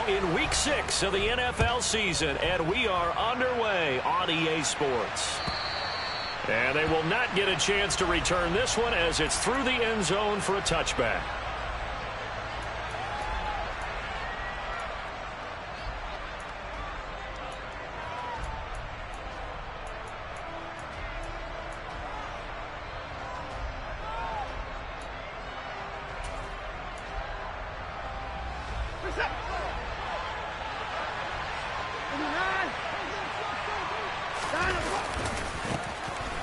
in Week 6 of the NFL season, and we are underway on EA Sports. And they will not get a chance to return this one as it's through the end zone for a touchback.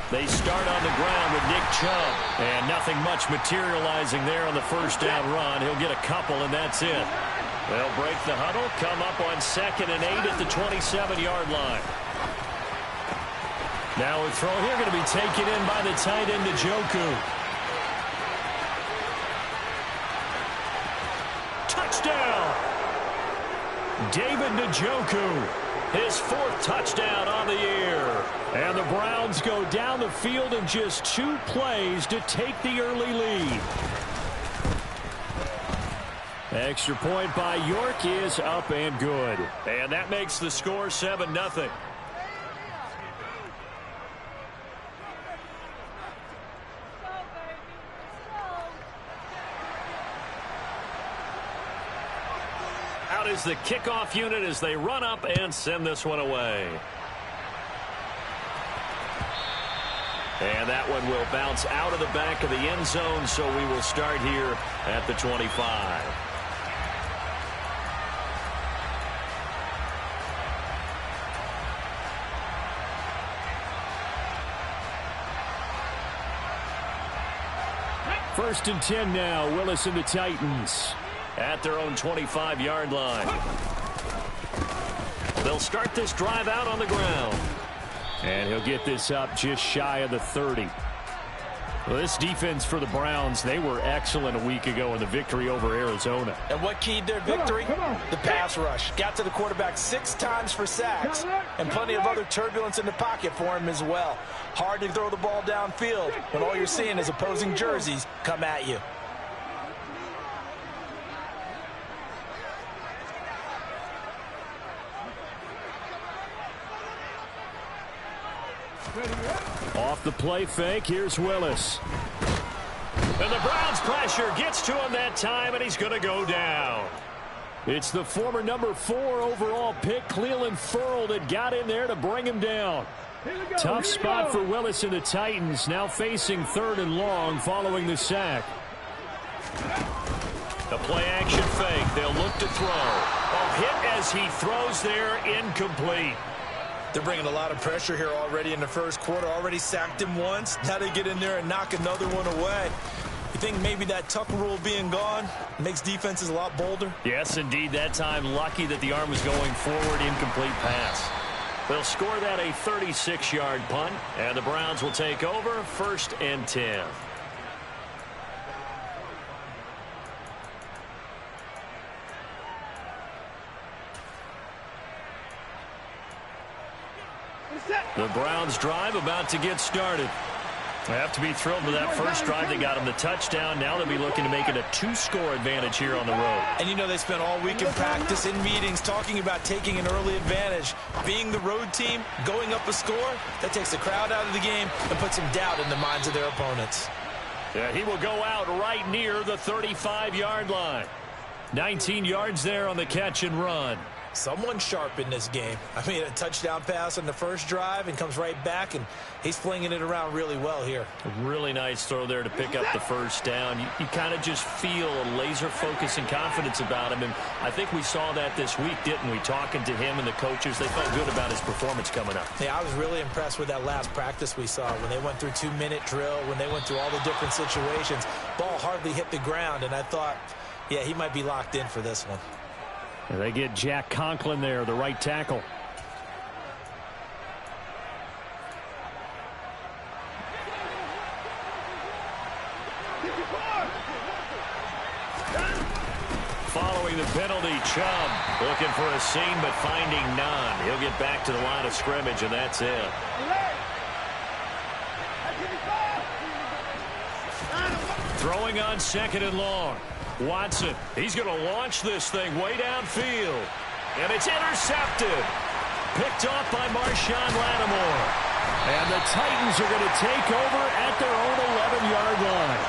They start on the ground with Nick Chubb. And nothing much materializing there on the first down run. He'll get a couple, and that's it. They'll break the huddle, come up on 2nd and 8 at the 27-yard line. Now a throw here going to be taken in by the tight end, Njoku. Touchdown! David Njoku. His 4th touchdown on the year. And the Browns go down the field in just 2 plays to take the early lead. Extra point by York is up and good. And that makes the score 7-0. Out is the kickoff unit as they run up and send this one away. And that one will bounce out of the back of the end zone, so we will start here at the 25. First and 10 now. Willis and the Titans at their own 25-yard line. They'll start this drive out on the ground. And he'll get this up just shy of the 30. Well, this defense for the Browns, they were excellent a week ago in the victory over Arizona. And what keyed their victory? The pass rush. Got to the quarterback 6 times for sacks, and plenty of other turbulence in the pocket for him as well. Hard to throw the ball downfield when all you're seeing is opposing jerseys come at you. Off the play fake, here's Willis. And the Browns pressure gets to him that time, and he's going to go down. It's the former number 4 overall pick, Clelin Ferrell, that got in there to bring him down. Tough spot for Willis and the Titans, now facing 3rd and long following the sack. The play-action fake, they'll look to throw. A hit as he throws there, incomplete. They're bringing a lot of pressure here already in the first quarter. Already sacked him once. Now they get in there and knock another one away. You think maybe that tuck rule being gone makes defenses a lot bolder? Yes, indeed. That time lucky that the arm was going forward. Incomplete pass. They'll score that a 36-yard punt. And the Browns will take over 1st and 10. The Browns drive about to get started. They have to be thrilled with that first drive. They got them the touchdown. Now they'll be looking to make it a 2-score advantage here on the road. And you know they spent all week in practice, in meetings, talking about taking an early advantage. Being the road team, going up a score, that takes the crowd out of the game and puts some doubt in the minds of their opponents. Yeah, he will go out right near the 35-yard line. 19 yards there on the catch and run. Someone sharp in this game. I mean, a touchdown pass on the first drive and comes right back, and he's flinging it around really well here. A really nice throw there to pick up the first down. You kind of just feel a laser focus and confidence about him, and I think we saw that this week, didn't we? Talking to him and the coaches, they felt good about his performance coming up. Yeah, I was really impressed with that last practice we saw when they went through 2-minute drill, when they went through all the different situations. Ball hardly hit the ground, and I thought, yeah, he might be locked in for this one. And they get Jack Conklin there, the right tackle. Following the penalty, Chubb looking for a seam but finding none. He'll get back to the line of scrimmage, and that's it. Throwing on 2nd and long. Watson, he's going to launch this thing way downfield. And it's intercepted. Picked off by Marshawn Lattimore. And the Titans are going to take over at their own 11-yard line.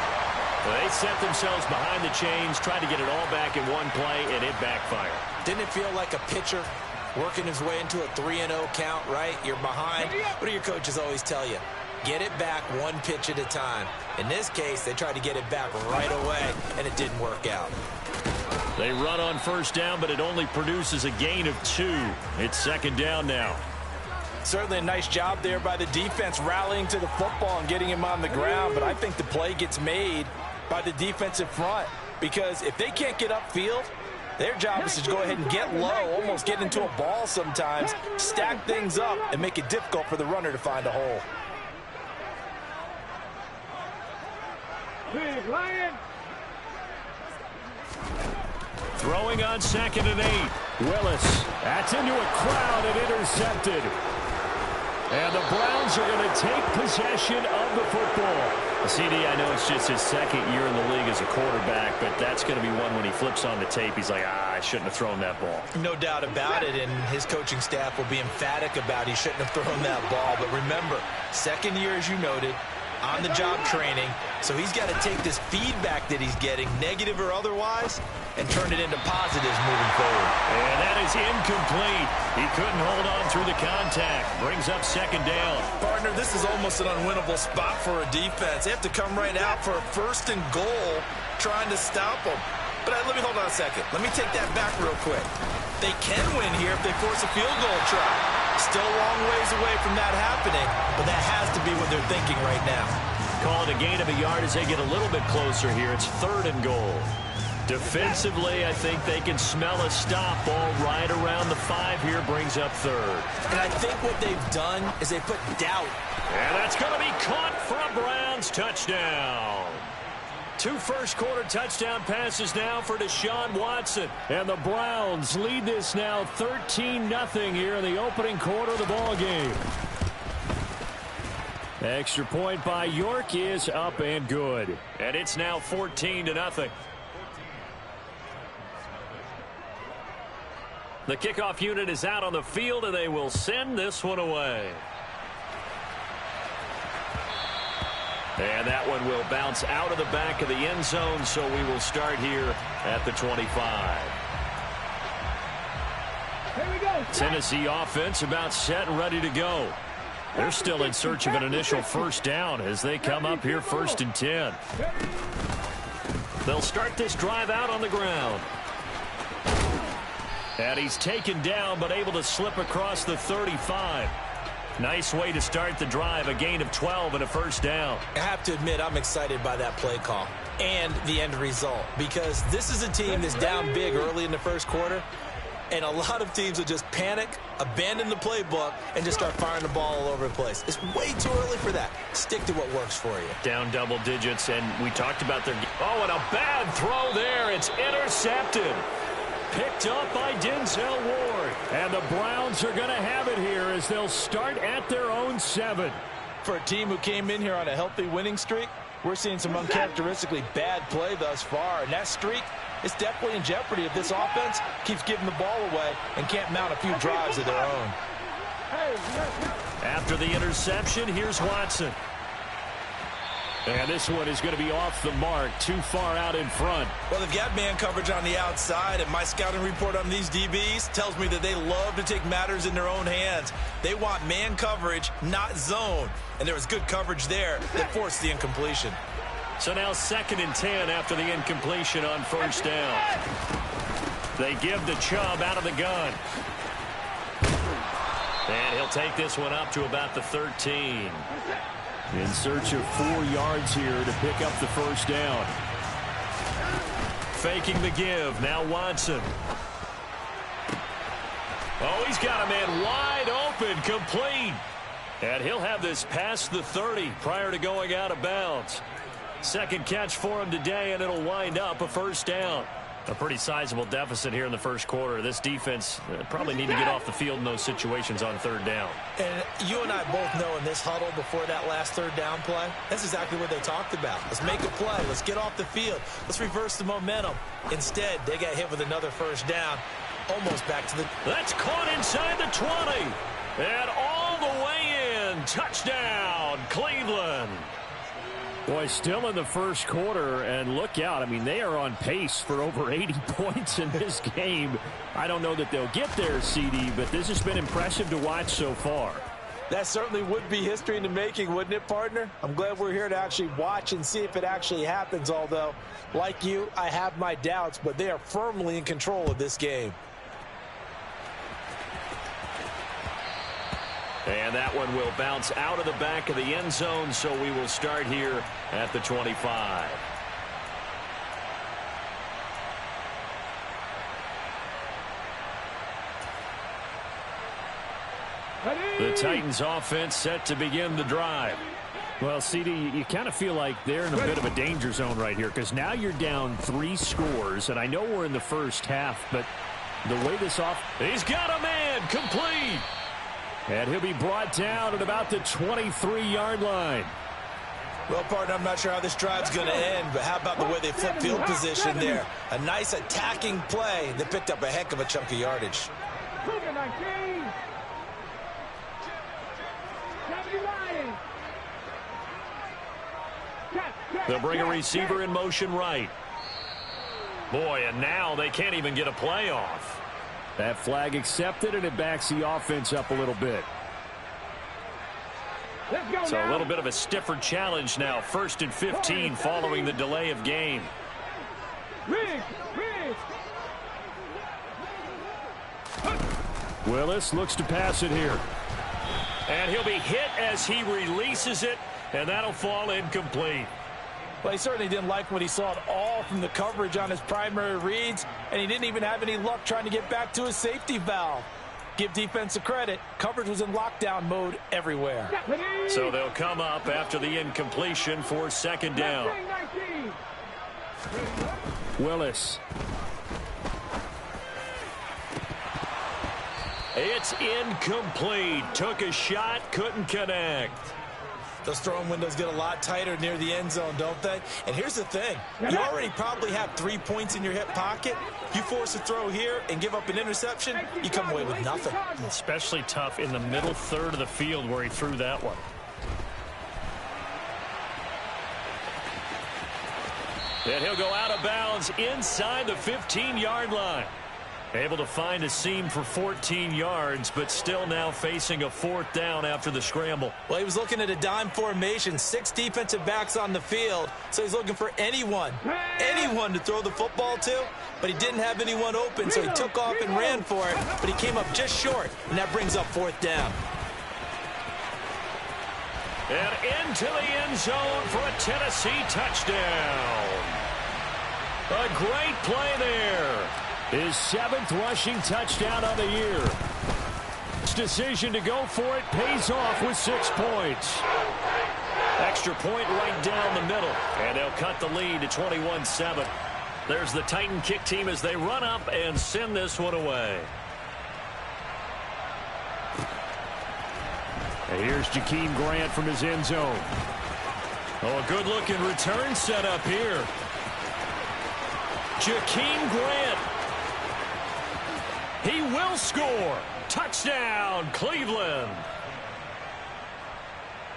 Well, they set themselves behind the chains, tried to get it all back in one play, and it backfired. Didn't it feel like a pitcher working his way into a 3-0 count, right? You're behind. What do your coaches always tell you? Get it back one pitch at a time. In this case, they tried to get it back right away, and it didn't work out. They run on first down, but it only produces a gain of 2. It's second down now. Certainly a nice job there by the defense rallying to the football and getting him on the ground, but I think the play gets made by the defensive front, because if they can't get upfield, their job is to go ahead and get low, almost get into a ball sometimes, stack things up, and make it difficult for the runner to find a hole. Throwing on 2nd and 8. Willis. That's into a crowd and intercepted. And the Browns are going to take possession of the football. CD, I know it's just his second year in the league as a quarterback, but that's going to be one when he flips on the tape. He's like, I shouldn't have thrown that ball. No doubt about it, and his coaching staff will be emphatic about he shouldn't have thrown that ball. But remember, second year, as you noted, on-the-job training, so he's got to take this feedback that he's getting, negative or otherwise, and turn it into positives moving forward. And that is incomplete. He couldn't hold on through the contact. Brings up second down. Partner, this is almost an unwinnable spot for a defense. They have to come right out for a 1st and goal trying to stop them. But let me hold on a second. Let me take that back real quick. They can win here if they force a field goal try. Still a long ways away from that happening, but that has to be what they're thinking right now. Call it a gain of a yard as they get a little bit closer here. It's 3rd and goal. Defensively, I think they can smell a stop ball right around the 5 here, brings up 3rd. And I think what they've done is they put doubt. And that's going to be caught for a Browns touchdown. 2 first-quarter touchdown passes now for Deshaun Watson. And the Browns lead this now 13-0 here in the opening quarter of the ballgame. Extra point by York is up and good. And it's now 14-0. The kickoff unit is out on the field, and they will send this one away. And that one will bounce out of the back of the end zone, so we will start here at the 25. Here we go. Tennessee offense about set and ready to go. They're still in search of an initial first down as they come up here 1st and 10. They'll start this drive out on the ground. And he's taken down but able to slip across the 35. Nice way to start the drive, a gain of 12 and a first down. I have to admit, I'm excited by that play call and the end result, because this is a team that's down big early in the first quarter, and a lot of teams will just panic, abandon the playbook, and just start firing the ball all over the place. It's way too early for that. Stick to what works for you. Down double digits, and we talked about their... Oh, and a bad throw there. It's intercepted. Picked up by Denzel Ward. And the Browns are going to have it here as they'll start at their own 7. For a team who came in here on a healthy winning streak, we're seeing some uncharacteristically bad play thus far. And that streak is definitely in jeopardy if this offense keeps giving the ball away and can't mount a few drives of their own. After the interception, here's Watson. And this one is going to be off the mark, too far out in front. Well, they've got man coverage on the outside, and my scouting report on these DBs tells me that they love to take matters in their own hands. They want man coverage, not zone. And there was good coverage there that forced the incompletion. So now 2nd and 10 after the incompletion on first down. They give the Chubb out of the gun. And he'll take this one up to about the 13. In search of 4 yards here to pick up the first down. Faking the give. Now Watson. Oh, he's got a man wide open, complete. And he'll have this past the 30 prior to going out of bounds. Second catch for him today, and it'll wind up a first down. A pretty sizable deficit here in the first quarter. This defense probably need to get off the field in those situations on third down. And you and I both know in this huddle before that last third down play, that's exactly what they talked about. Let's make a play. Let's get off the field. Let's reverse the momentum. Instead, they got hit with another first down, almost back to the... That's caught inside the 20. And all the way in. Touchdown, Cleveland. Boy, still in the first quarter, and look out. I mean, they are on pace for over 80 points in this game. I don't know that they'll get there, CD, but this has been impressive to watch so far. That certainly would be history in the making, wouldn't it, partner? I'm glad we're here to actually watch and see if it actually happens, although, like you, I have my doubts, but they are firmly in control of this game. And that one will bounce out of the back of the end zone, so we will start here at the 25. The Titans offense set to begin the drive. Well, CD, you kind of feel like they're in a bit of a danger zone right here because now you're down 3 scores, and I know we're in the first half, but the way this off... He's got a man complete. And he'll be brought down at about the 23-yard line. Well, partner, I'm not sure how this drive's going to end, but how about the way they flip field position there? A nice attacking play that picked up a heck of a chunk of yardage. They'll bring a receiver in motion right. Boy, and now they can't even get a play off. That flag accepted, and it backs the offense up a little bit. So a little bit of a stiffer challenge now. 1st and 15 following the delay of game. Willis looks to pass it here. And he'll be hit as he releases it, and that'll fall incomplete. Well, he certainly didn't like what he saw at all from the coverage on his primary reads, and he didn't even have any luck trying to get back to his safety valve. Give defense a credit. Coverage was in lockdown mode everywhere. So they'll come up after the incompletion for second down. Willis. It's incomplete. Took a shot, couldn't connect. Those throwing windows get a lot tighter near the end zone, don't they? And here's the thing. You already probably have 3 points in your hip pocket. You force a throw here and give up an interception, you come away with nothing. Especially tough in the middle third of the field where he threw that one. And he'll go out of bounds inside the 15-yard line. Able to find a seam for 14 yards, but still now facing a 4th down after the scramble. Well, he was looking at a dime formation, 6 defensive backs on the field, so he's looking for anyone to throw the football to, but he didn't have anyone open, so he took off and ran for it, but he came up just short, and that brings up 4th down. And into the end zone for a Tennessee touchdown. A great play there. His 7th rushing touchdown of the year. His decision to go for it pays off with 6 points. Extra point right down the middle. And they'll cut the lead to 21-7. There's the Titan kick team as they run up and send this one away. And here's Jakeem Grant from his end zone. Oh, a good-looking return set up here. Jakeem Grant. He will score. Touchdown, Cleveland.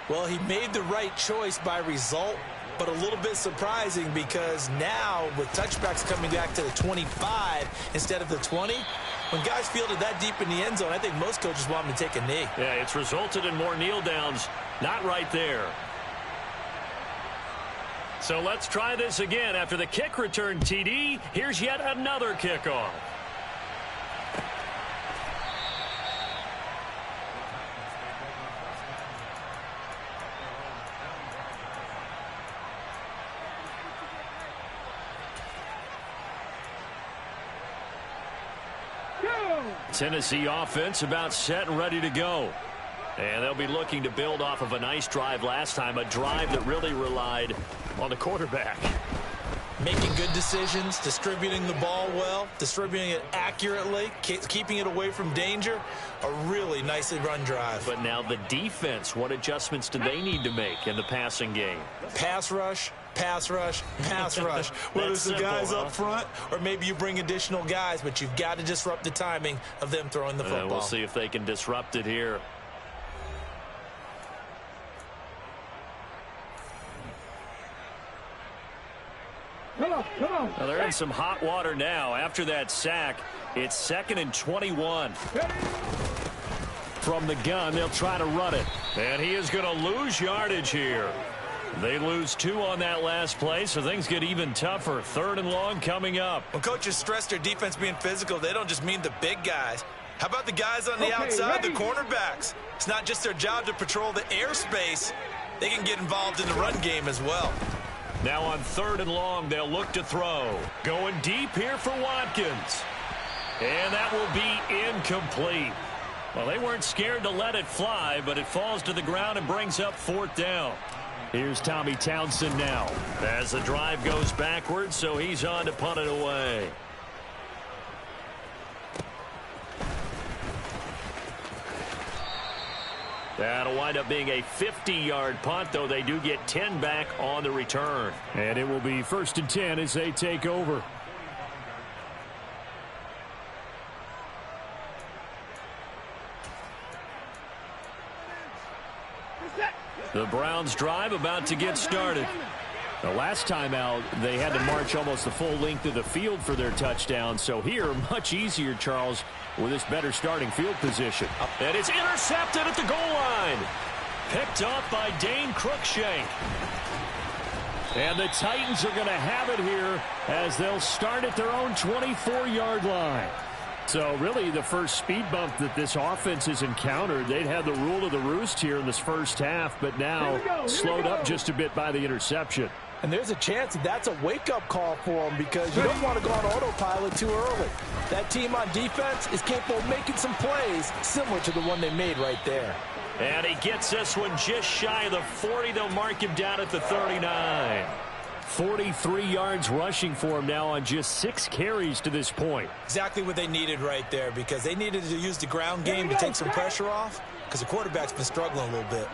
Well, he made the right choice by result, but a little bit surprising because now with touchbacks coming back to the 25 instead of the 20, when guys fielded that deep in the end zone, I think most coaches want them to take a knee. Yeah, it's resulted in more kneel downs. Not right there. So let's try this again. After the kick return TD, here's yet another kickoff. Tennessee offense about set and ready to go. And they'll be looking to build off of a nice drive last time, a drive that really relied on the quarterback. Making good decisions, distributing the ball well, distributing it accurately, keeping it away from danger. A really nicely run drive. But now the defense, what adjustments do they need to make in the passing game? Pass rush, pass rush, pass rush. Whether it's the guys up front or maybe you bring additional guys, but you've got to disrupt the timing of them throwing the football. We'll see if they can disrupt it here. Come on. Well, they're in some hot water now. After that sack, it's 2nd and 21. From the gun, they'll try to run it. And he is going to lose yardage here. They lose 2 on that last play, so things get even tougher. 3rd and long coming up. When coaches stress their defense being physical, they don't just mean the big guys. How about the guys on the outside, the cornerbacks? It's not just their job to patrol the airspace. They can get involved in the run game as well. Now on 3rd and long, they'll look to throw. Going deep here for Watkins. And that will be incomplete. Well, they weren't scared to let it fly, but it falls to the ground and brings up 4th down. Here's Tommy Townsend now. As the drive goes backwards, so he's on to punt it away. That'll wind up being a 50-yard punt, though they do get 10 back on the return. And it will be 1st and 10 as they take over. The Browns drive about to get started. The last time out, they had to march almost the full length of the field for their touchdown. So here, much easier, Charles, with this better starting field position. And it's intercepted at the goal line. Picked off by Dane Cruikshank. And the Titans are going to have it here as they'll start at their own 24-yard line. So really the first speed bump that this offense has encountered. They'd had the rule of the roost here in this first half, but now slowed up just a bit by the interception. And there's a chance that that's a wake-up call for them because you don't want to go on autopilot too early. That team on defense is capable of making some plays similar to the one they made right there. And he gets this one just shy of the 40. They'll mark him down at the 39. 43 yards rushing for him now on just 6 carries to this point. Exactly what they needed right there because they needed to use the ground game to take some pressure off because the quarterback's been struggling a little bit.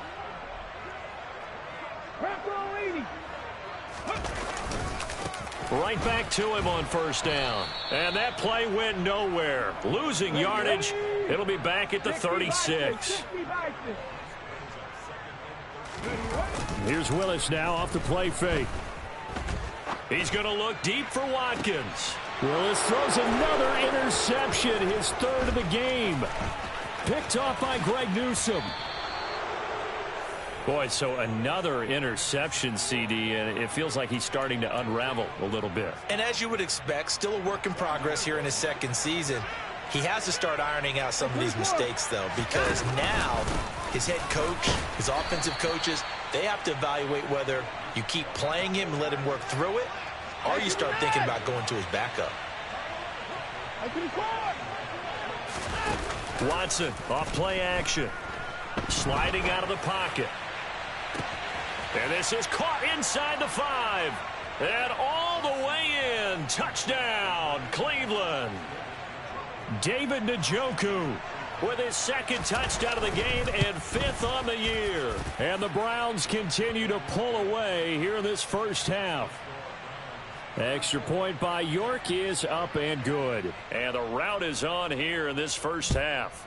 Right back to him on 1st down. And that play went nowhere. Losing yardage. It'll be back at the 36. Here's Willis now off the play fake. He's going to look deep for Watkins. Willis throws another interception, his 3rd of the game. Picked off by Greg Newsome. Boy, so another interception, CD, and it feels like he's starting to unravel a little bit. And as you would expect, still a work in progress here in his 2nd season. He has to start ironing out some of these mistakes, though, because now his head coach, his offensive coaches, they have to evaluate whether you keep playing him and let him work through it, or you start thinking about going to his backup. Watson off play action. Sliding out of the pocket. And this is caught inside the 5. And all the way in. Touchdown, Cleveland. David Njoku with his 2nd touchdown of the game and 5th on the year. And the Browns continue to pull away here in this first half. Extra point by York is up and good. And the route is on here in this first half.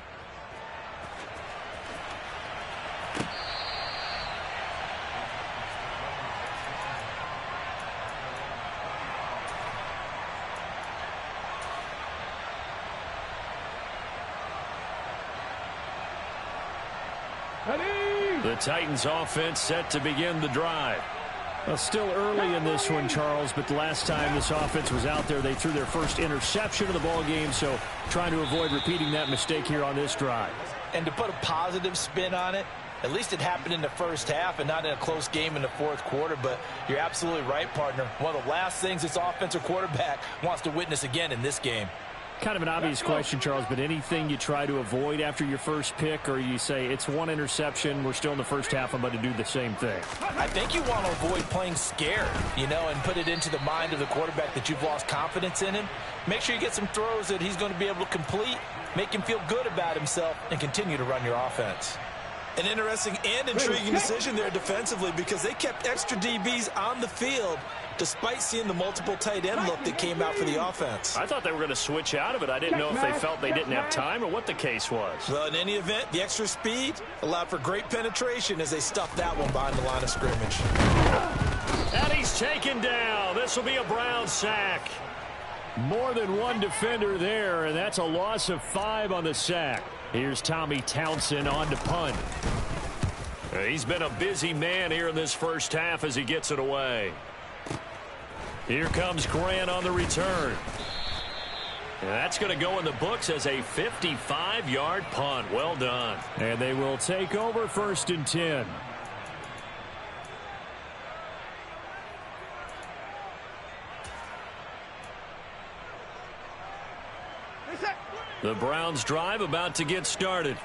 The Titans offense set to begin the drive. Well, still early in this one, Charles, but the last time this offense was out there, they threw their first interception of the ball game, so trying to avoid repeating that mistake here on this drive. And to put a positive spin on it, at least it happened in the first half and not in a close game in the 4th quarter, but you're absolutely right, partner. One of the last things this offensive quarterback wants to witness again in this game. Kind of an obvious question, Charles, but anything you try to avoid after your first pick, or you say it's one interception, we're still in the first half, I'm going to do the same thing? I think you want to avoid playing scared, and put it into the mind of the quarterback that you've lost confidence in him. Make sure you get some throws that he's going to be able to complete, make him feel good about himself, and continue to run your offense. An interesting and intriguing decision there defensively because they kept extra DBs on the field despite seeing the multiple tight end look that came out for the offense. I thought they were going to switch out of it. I didn't know if they felt they didn't have time or what the case was. Well, in any event, the extra speed allowed for great penetration as they stuffed that one behind the line of scrimmage. And he's taken down. This will be a Brown sack. More than one defender there, and that's a loss of 5 on the sack. Here's Tommy Townsend on to punt. He's been a busy man here in this first half as he gets it away. Here comes Grant on the return. And that's going to go in the books as a 55-yard punt. Well done. And they will take over 1st and 10. The Browns drive about to get started.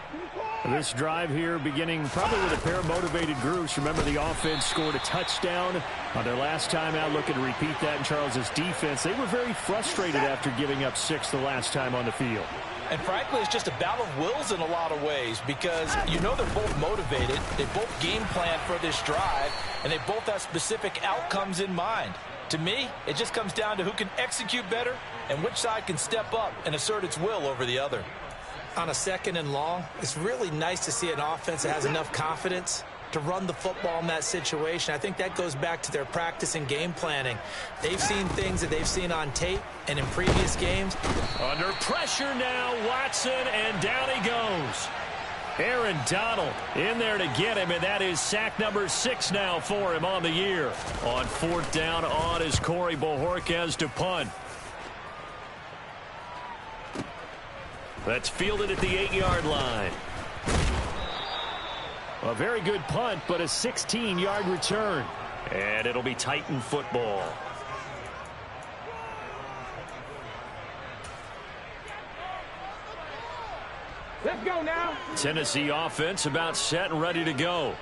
This drive here beginning probably with a pair of motivated groups. Remember, the offense scored a touchdown on their last time out. Looking to repeat that in Charles's defense. They were very frustrated after giving up 6 the last time on the field. And frankly, it's just a battle of wills in a lot of ways because they're both motivated. They both game plan for this drive, and they both have specific outcomes in mind. To me, it just comes down to who can execute better and which side can step up and assert its will over the other. On a 2nd and long, it's really nice to see an offense that has enough confidence to run the football in that situation. I think that goes back to their practice and game planning. They've seen things that they've seen on tape and in previous games. Under pressure now, Watson, and down he goes. Aaron Donald in there to get him, and that is sack number 6 now for him on the year. On 4th down, on is Corey Bojorquez to punt. That's fielded at the 8-yard line. A very good punt, but a 16-yard return. And it'll be Titan football. Let's go now. Tennessee offense about set and ready to go.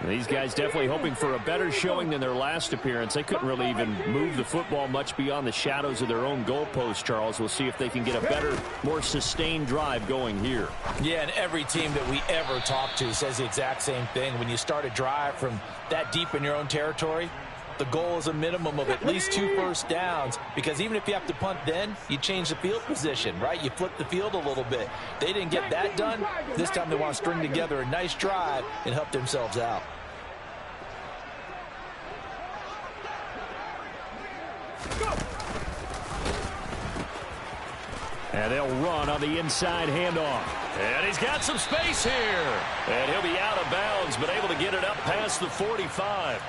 These guys definitely hoping for a better showing than their last appearance. They couldn't really even move the football much beyond the shadows of their own goalpost, Charles. We'll see if they can get a better, more sustained drive going here. Yeah, and every team that we ever talk to says the exact same thing. When you start a drive from that deep in your own territory, the goal is a minimum of at least 2 first downs, because even if you have to punt then, you change the field position, right? You flip the field a little bit. They didn't get that done. This time they want to string together a nice drive and help themselves out. And they'll run on the inside handoff. And he's got some space here. And he'll be out of bounds, but able to get it up past the 45.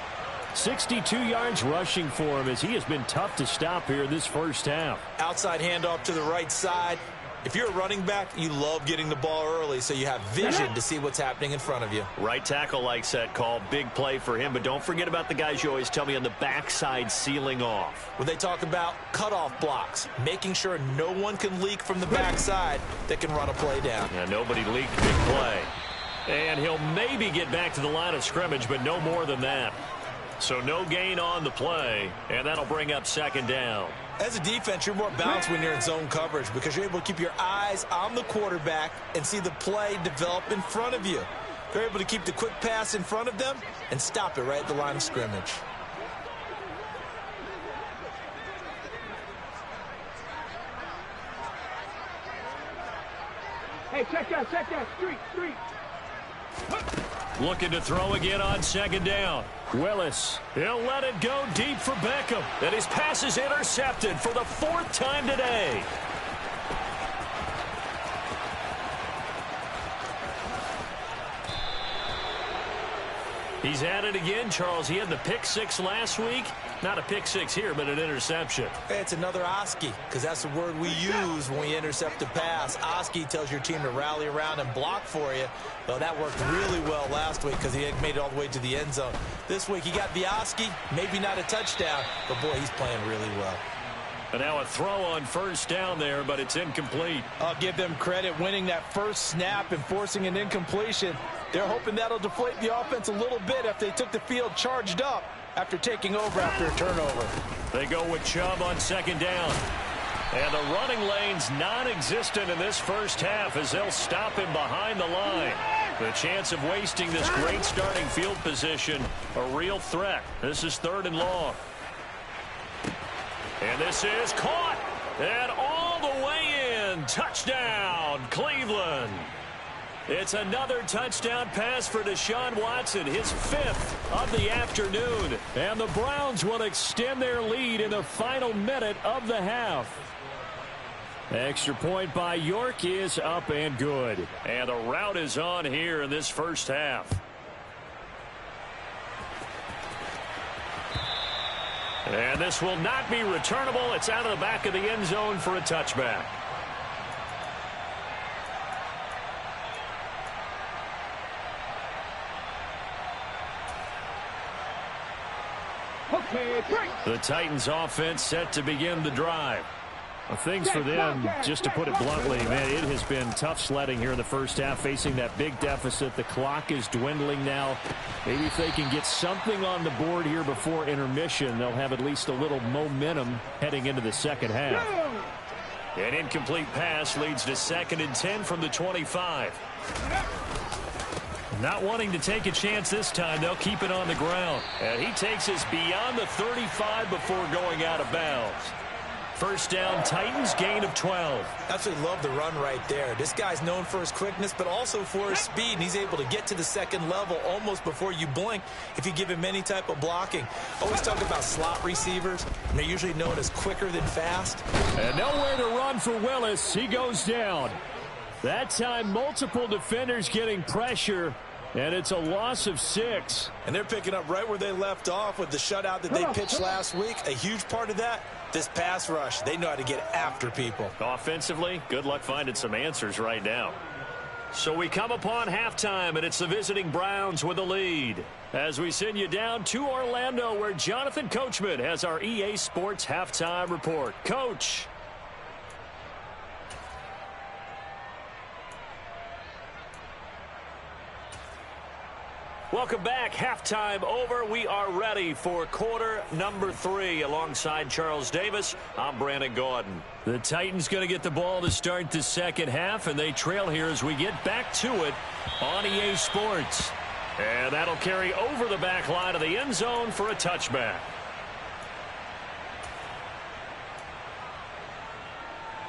62 yards rushing for him as he has been tough to stop here this first half. Outside handoff to the right side. If you're a running back, you love getting the ball early so you have vision to see what's happening in front of you. Right tackle likes that call. Big play for him, but don't forget about the guys you always tell me on the backside sealing off. When they talk about cutoff blocks, making sure no one can leak from the backside that can run a play down. Yeah, nobody leaked. Big play. And he'll maybe get back to the line of scrimmage, but no more than that. So no gain on the play, and that'll bring up 2nd down. As a defense, you're more balanced when you're in zone coverage because you're able to keep your eyes on the quarterback and see the play develop in front of you. They're able to keep the quick pass in front of them and stop it right at the line of scrimmage. Hey, check that, street. Looking to throw again on 2nd down. Willis, he'll let it go deep for Beckham. And his pass is intercepted for the 4th time today. He's at it again, Charles. He had the pick 6 last week. Not a pick 6 here, but an interception. It's another Oski, because that's the word we use when we intercept a pass. Oski tells your team to rally around and block for you. Well, that worked really well last week because he had made it all the way to the end zone. This week he got the Oski, maybe not a touchdown, but boy, he's playing really well. And now a throw on first down there, but it's incomplete. I'll give them credit winning that first snap and forcing an incompletion. They're hoping that'll deflate the offense a little bit if they took the field charged up after taking over after a turnover. They go with Chubb on second down. And the running lane's non-existent in this first half as they'll stop him behind the line. The chance of wasting this great starting field position, a real threat. This is 3rd and long. And this is caught. And all the way in. Touchdown, Cleveland. It's another touchdown pass for Deshaun Watson, his 5th of the afternoon. And the Browns will extend their lead in the final minute of the half. Extra point by York is up and good. And the route is on here in this first half. And this will not be returnable. It's out of the back of the end zone for a touchback. The Titans offense set to begin the drive. Well, things for them, just to put it bluntly, man, it has been tough sledding here in the first half, facing that big deficit. The clock is dwindling now. Maybe if they can get something on the board here before intermission, they'll have at least a little momentum heading into the second half. An incomplete pass leads to 2nd and 10 from the 25. Not wanting to take a chance this time, they'll keep it on the ground. And he takes us beyond the 35 before going out of bounds. First down, Titans, gain of 12. Absolutely love the run right there. This guy's known for his quickness, but also for his speed, and he's able to get to the second level almost before you blink if you give him any type of blocking. Always talk about slot receivers, and they're usually known as quicker than fast. And nowhere to run for Willis. He goes down. That time, multiple defenders getting pressure, and it's a loss of 6. And they're picking up right where they left off with the shutout that they pitched last week. A huge part of that, this pass rush. They know how to get after people. Offensively, good luck finding some answers right now. So we come upon halftime, and it's the visiting Browns with the lead. As we send you down to Orlando, where Jonathan Coachman has our EA Sports halftime report. Coach. Welcome back. Halftime over. We are ready for quarter number 3. Alongside Charles Davis, I'm Brandon Gaudin. The Titans going to get the ball to start the second half, and they trail here as we get back to it on EA Sports. And that'll carry over the back line of the end zone for a touchback.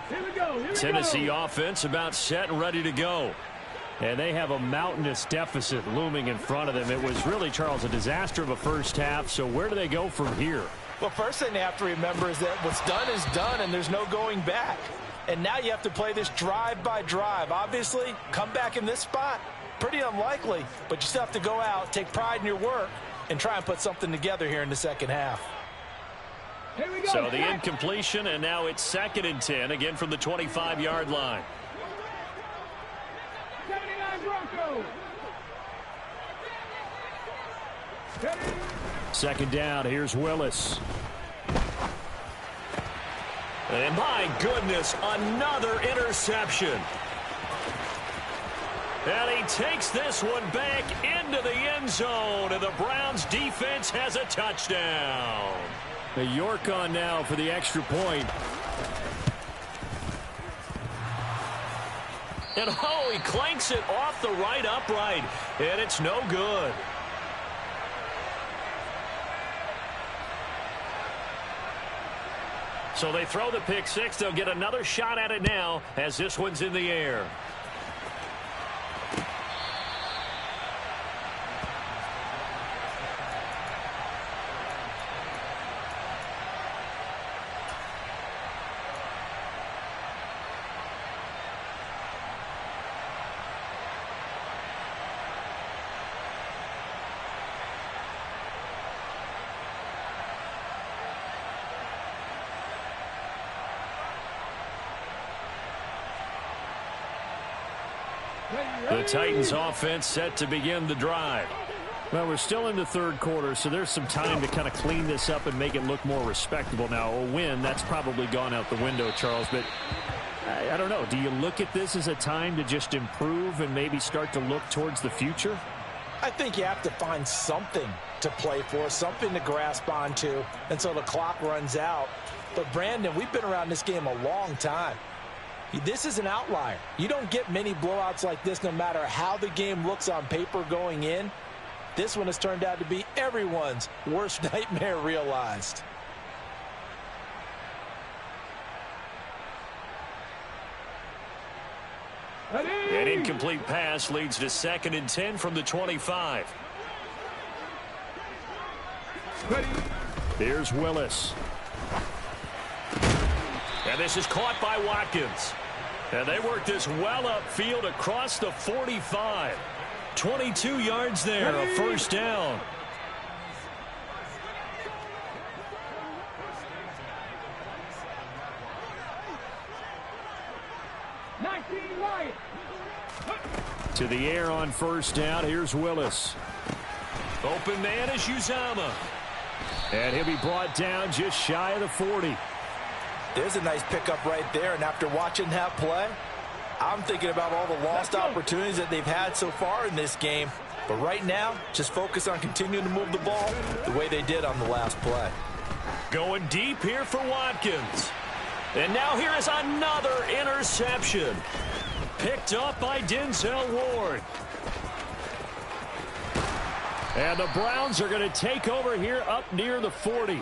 Here we go. Tennessee offense about set and ready to go. And they have a mountainous deficit looming in front of them. It was really, Charles, a disaster of a first half. So where do they go from here? Well, first thing they have to remember is that what's done is done, and there's no going back. And now you have to play this drive by drive. Obviously, come back in this spot, pretty unlikely. But you still have to go out, take pride in your work, and try and put something together here in the second half. Here we go. So the incompletion, and now it's 2nd and 10, again from the 25-yard line. 79 Broncos. Second down, here's Willis. And my goodness, another interception. And he takes this one back into the end zone, and the Browns defense has a touchdown. The York on now for the extra point. And oh, he clanks it off the right upright, and it's no good. So they throw the pick six. They'll get another shot at it now as this one's in the air. The Titans offense set to begin the drive. Well, we're still in the third quarter, so there's some time to kind of clean this up and make it look more respectable. Now, a win, that's probably gone out the window, Charles, but I don't know. Do you look at this as a time to just improve and maybe start to look towards the future? I think you have to find something to play for, something to grasp onto until the clock runs out. But, Brandon, we've been around this game a long time. This is an outlier. You don't get many blowouts like this no matter how the game looks on paper going in. This one has turned out to be everyone's worst nightmare realized. An incomplete pass leads to 2nd and 10 from the 25. Here's Willis. And this is caught by Watkins. And they work this well upfield across the 45. 22 yards there, a first down. To the air on first down. Here's Willis. Open man is Uzomah. And he'll be brought down just shy of the 40. There's a nice pickup right there, and after watching that play, I'm thinking about all the lost opportunities that they've had so far in this game. But right now, just focus on continuing to move the ball the way they did on the last play. Going deep here for Watkins. And now here is another interception. Picked up by Denzel Ward. And the Browns are going to take over here up near the 40.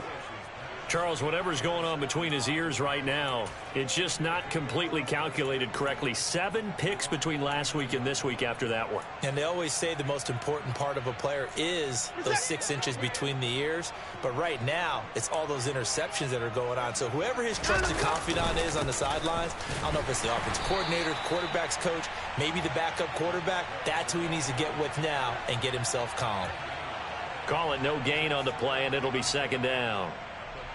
Charles, whatever's going on between his ears right now, it's just not completely calculated correctly. 7 picks between last week and this week after that one. And they always say the most important part of a player is those 6 inches between the ears. But right now, it's all those interceptions that are going on. So whoever his trusted confidant is on the sidelines, I don't know if it's the offensive coordinator, the quarterback's coach, maybe the backup quarterback, that's who he needs to get with now and get himself calm. Call it no gain on the play, and it'll be 2nd down.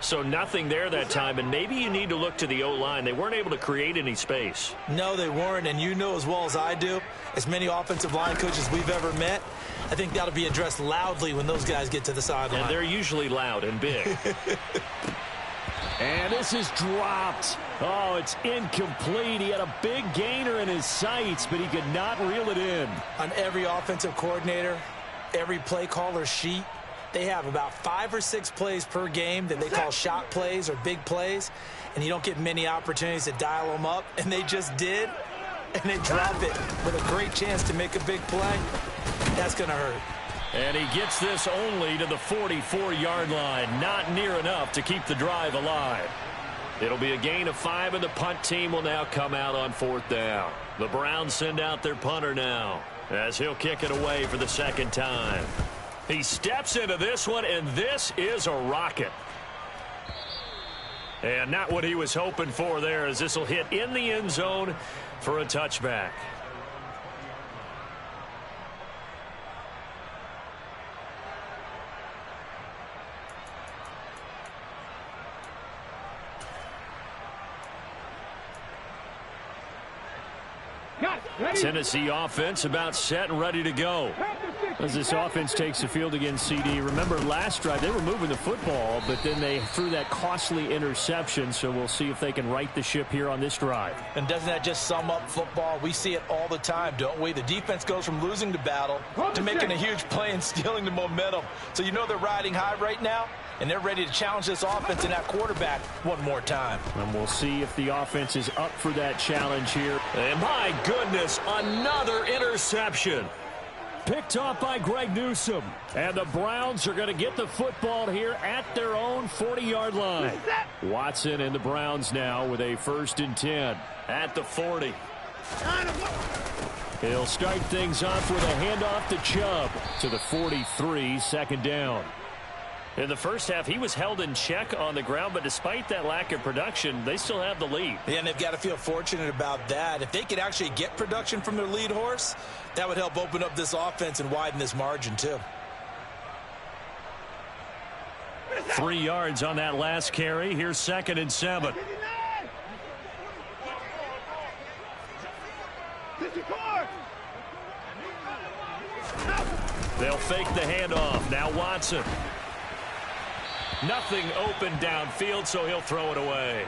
So nothing there that time, and maybe you need to look to the O-line. They weren't able to create any space. No, they weren't, and you know as well as I do, as many offensive line coaches we've ever met, I think that'll be addressed loudly when those guys get to the sideline. And they're usually loud and big. And this is dropped. Oh, it's incomplete. He had a big gainer in his sights, but he could not reel it in. On every offensive coordinator, every play caller sheet, they have about 5 or 6 plays per game that they call shot plays or big plays, and you don't get many opportunities to dial them up, and they just did, and they drop it with a great chance to make a big play. That's going to hurt. And he gets this only to the 44-yard line. Not near enough to keep the drive alive. It'll be a gain of 5, and the punt team will now come out on 4th down. The Browns send out their punter now, as he'll kick it away for the 2nd time. He steps into this one, and this is a rocket. And not what he was hoping for there, as this will hit in the end zone for a touchback. Tennessee offense about set and ready to go. As this offense takes the field against CD. Remember last drive they were moving the football, but then they threw that costly interception, so we'll see if they can right the ship here on this drive. And doesn't that just sum up football? We see it all the time, don't we? The defense goes from losing the battle to making a huge play and stealing the momentum. So you know they're riding high right now, and they're ready to challenge this offense and that quarterback one more time. And we'll see if the offense is up for that challenge here. And my goodness, another interception. Picked off by Greg Newsome. And the Browns are going to get the football here at their own 40-yard line. Watson and the Browns now with a 1st and 10 at the 40. He'll start things off with a handoff to Chubb to the 43, 2nd down. In the first half, he was held in check on the ground, but despite that lack of production, they still have the lead. Yeah, and they've got to feel fortunate about that. If they could actually get production from their lead horse, that would help open up this offense and widen this margin, too. 3 yards on that last carry. Here's 2nd and 7. They'll fake the handoff. Now Watson. Nothing open downfield, so he'll throw it away.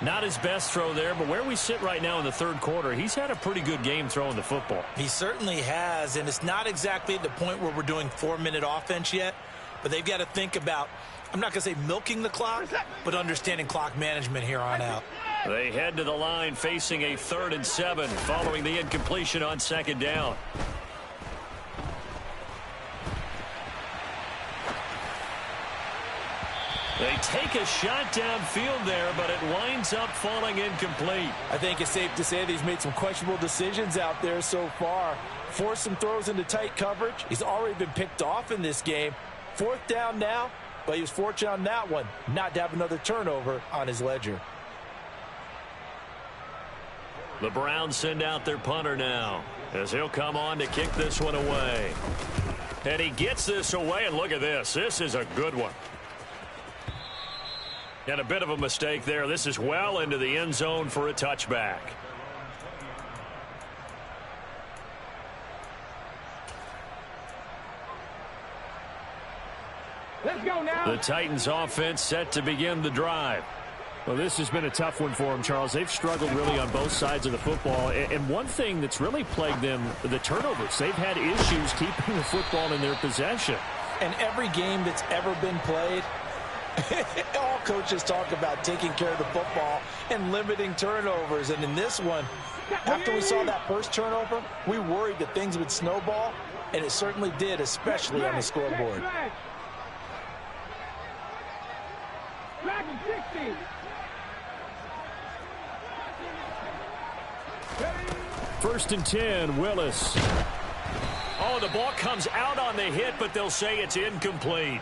Not his best throw there, but where we sit right now in the third quarter, he's had a pretty good game throwing the football. He certainly has, and it's not exactly at the point where we're doing 4-minute offense yet, but they've got to think about, I'm not going to say milking the clock, but understanding clock management here on out. They head to the line facing a 3rd and 7 following the incompletion on 2nd down. They take a shot downfield there, but it winds up falling incomplete. I think it's safe to say that he's made some questionable decisions out there so far. Forced some throws into tight coverage. He's already been picked off in this game. 4th down now, but he was fortunate on that one not to have another turnover on his ledger. The Browns send out their punter now as he'll come on to kick this one away. And he gets this away, and look at this. This is a good one. And a bit of a mistake there. This is well into the end zone for a touchback. Let's go now. The Titans offense set to begin the drive. Well, this has been a tough one for them, Charles. They've struggled really on both sides of the football. And one thing that's really plagued them, the turnovers. They've had issues keeping the football in their possession. And every game that's ever been played, all coaches talk about taking care of the football and limiting turnovers. And in this one, after we saw that first turnover, we worried that things would snowball, and it certainly did, especially on the scoreboard. First and 10, Willis. Oh, the ball comes out on the hit, but they'll say it's incomplete.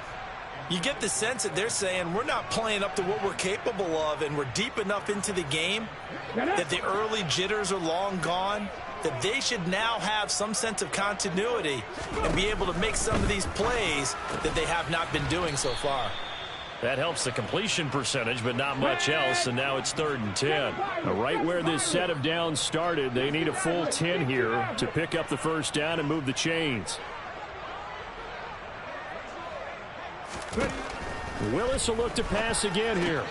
You get the sense that they're saying we're not playing up to what we're capable of, and we're deep enough into the game that the early jitters are long gone, that they should now have some sense of continuity and be able to make some of these plays that they have not been doing so far. That helps the completion percentage, but not much else, and now it's 3rd and 10. Right where this set of downs started, they need a full 10 here to pick up the first down and move the chains. Willis will look to pass again here.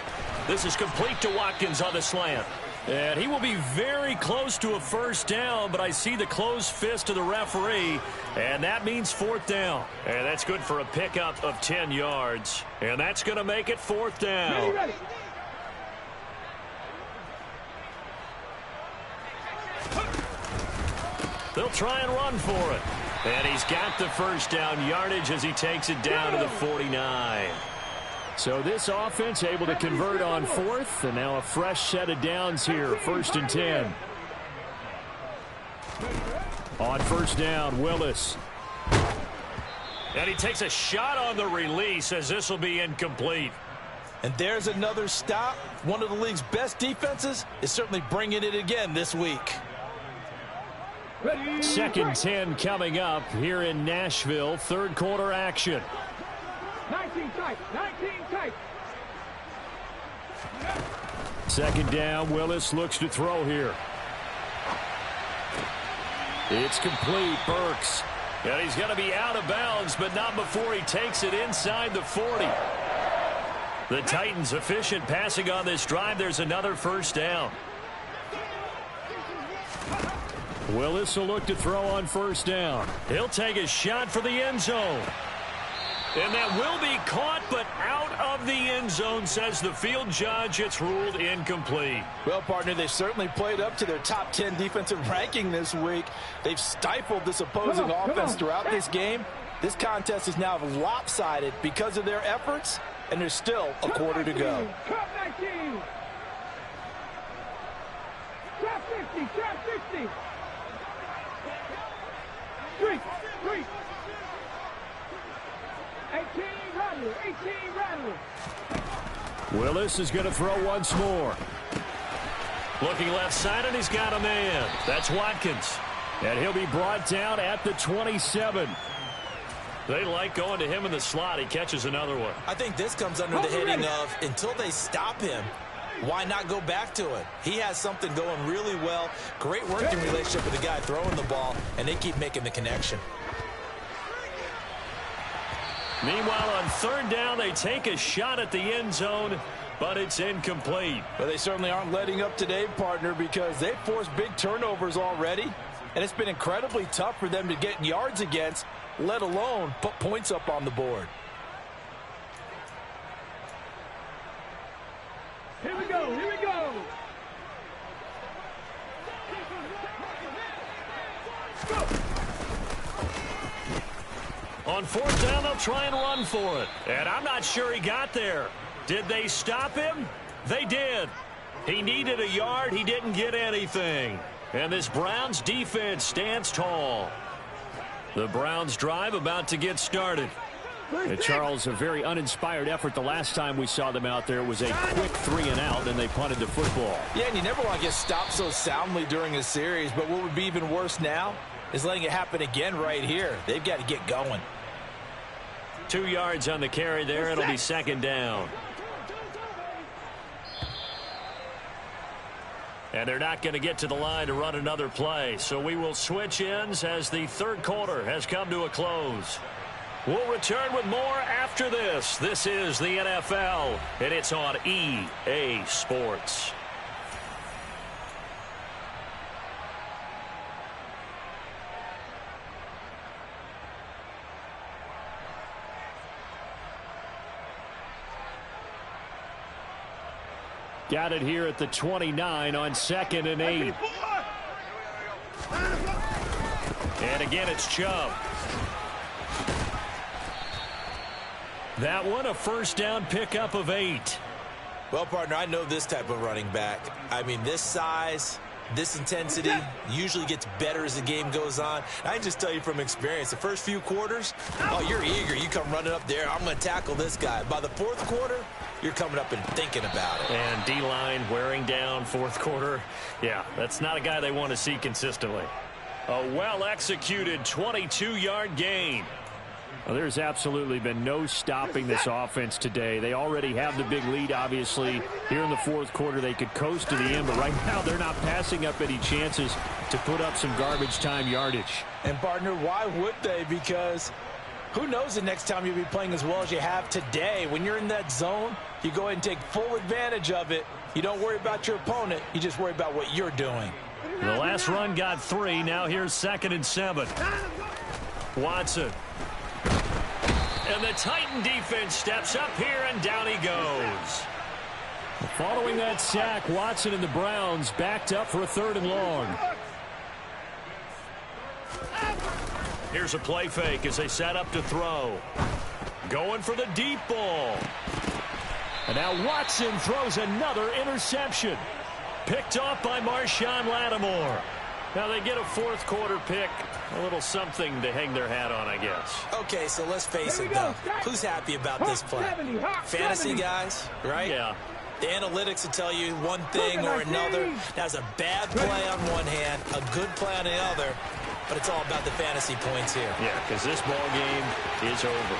This is complete to Watkins on the slant. And he will be very close to a first down, but I see the closed fist of the referee, and that means 4th down. And that's good for a pickup of 10 yards. And that's going to make it 4th down. They'll try and run for it. And he's got the first down yardage as he takes it down to the 49. So this offense able to convert on 4th, and now a fresh set of downs here, 1st and 10. On first down, Willis. And he takes a shot on the release as this will be incomplete. And there's another stop. One of the league's best defenses is certainly bringing it again this week. 2nd 10 coming up here in Nashville. 3rd quarter action. 19 tight. 19 tight. 2nd down. Willis looks to throw here. It's complete. Burks. And he's going to be out of bounds, but not before he takes it inside the 40. The Titans efficient passing on this drive. There's another first down. Willis will look to throw on first down. He'll take a shot for the end zone. And that will be caught, but out of the end zone, says the field judge. It's ruled incomplete. Well, partner, they've certainly played up to their top 10 defensive ranking this week. They've stifled this opposing offense throughout this game. This contest is now lopsided because of their efforts, and there's still a quarter to go. Trap 19. Trap 50. Trap 50. Street. 18 Rattler. 18 Rattler. Willis is going to throw once more. Looking left side, and he's got a man. That's Watkins. And he'll be brought down at the 27. They like going to him in the slot. He catches another one. I think this comes under the heading of, until they stop him, why not go back to it? He has something going really well. Great working relationship with the guy throwing the ball, and they keep making the connection. Meanwhile, on third down, they take a shot at the end zone, but it's incomplete. But they certainly aren't letting up today, partner, because they've forced big turnovers already, and it's been incredibly tough for them to get yards against, let alone put points up on the board. Here we go, here we go. On fourth down, they'll try and run for it. And I'm not sure he got there. Did they stop him? They did. He needed a yard. He didn't get anything. And this Browns defense stands tall. The Browns drive about to get started. And Charles, a very uninspired effort the last time we saw them out there. It was a quick 3-and-out, and they punted the football. Yeah, and you never want to get stopped so soundly during a series, but what would be even worse now is letting it happen again right here. They've got to get going. 2 yards on the carry there. It'll be second down. And they're not going to get to the line to run another play. So we will switch ends as the third quarter has come to a close. We'll return with more after this. This is the NFL, and it's on EA Sports. Got it here at the 29 on 2nd and 8. And again, it's Chubb. That one, a first down pickup of 8. Well, partner, I know this type of running back. I mean, this size, this intensity usually gets better as the game goes on. I can just tell you from experience, the first few quarters, oh, you're eager. You come running up there. I'm going to tackle this guy. By the fourth quarter, you're coming up and thinking about it. And D-line wearing down fourth quarter. Yeah, that's not a guy they want to see consistently. A well-executed 22-yard gain. Well, there's absolutely been no stopping this offense today. They already have the big lead, obviously. Here in the fourth quarter, they could coast to the end, but right now they're not passing up any chances to put up some garbage time yardage. And, partner, why would they? Because who knows the next time you'll be playing as well as you have today. When you're in that zone, you go ahead and take full advantage of it. You don't worry about your opponent. You just worry about what you're doing. The last run got 3. Now here's 2nd and 7. Watson. And the Titan defense steps up here, and down he goes. Following that sack, Watson and the Browns backed up for a 3rd and long. Here's a play fake as they set up to throw. Going for the deep ball. And now Watson throws another interception. Picked off by Marshawn Lattimore. Now they get a fourth quarter pick. A little something to hang their hat on, I guess. Okay, so let's face it, though. Who's happy about this play? Fantasy guys, right? Yeah. The analytics will tell you one thing or another. That's a bad play on one hand, a good play on the other, but it's all about the fantasy points here. Yeah, because this ball game is over.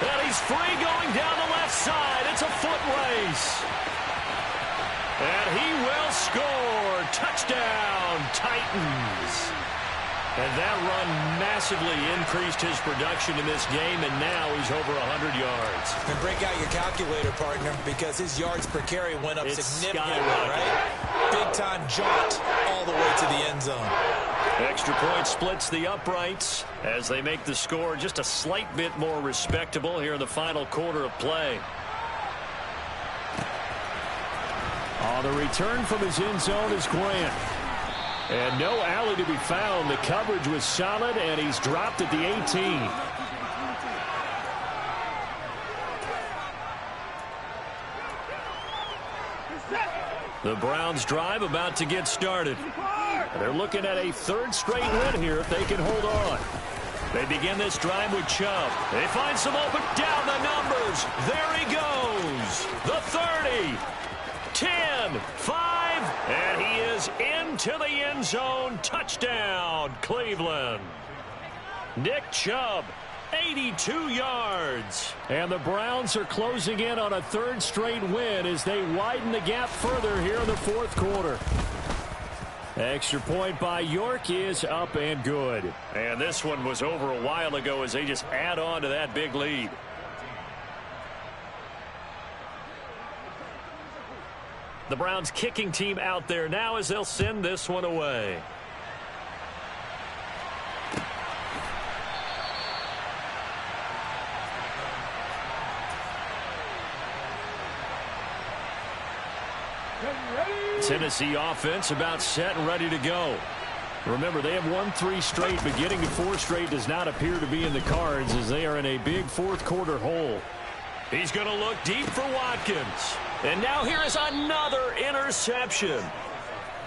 And he's free going down the left side. It's a foot race. And he will score. Touchdown, Titans. And that run massively increased his production in this game, and now he's over 100 yards. And break out your calculator, partner, because his yards per carry went up significantly, right? Big-time jaunt all the way to the end zone. Extra point splits the uprights as they make the score just a slight bit more respectable here in the final quarter of play. The return from his end zone is Grant. And no alley to be found. The coverage was solid, and he's dropped at the 18. The Browns drive about to get started. They're looking at a 3rd straight win here if they can hold on. They begin this drive with Chubb. They find some open down the numbers. There he goes. The 30. 10, 5, and he is into the end zone. Touchdown, Cleveland. Nick Chubb 82 yards. And the Browns are closing in on a third straight win as they widen the gap further here in the fourth quarter. Extra point by York is up and good. And this one was over a while ago as they just add on to that big lead. The Browns kicking team out there now as they'll send this one away. Tennessee offense about set and ready to go. Remember, they have won 3 straight, but getting to 4 straight does not appear to be in the cards as they are in a big fourth quarter hole. He's going to look deep for Watkins. And now here is another interception.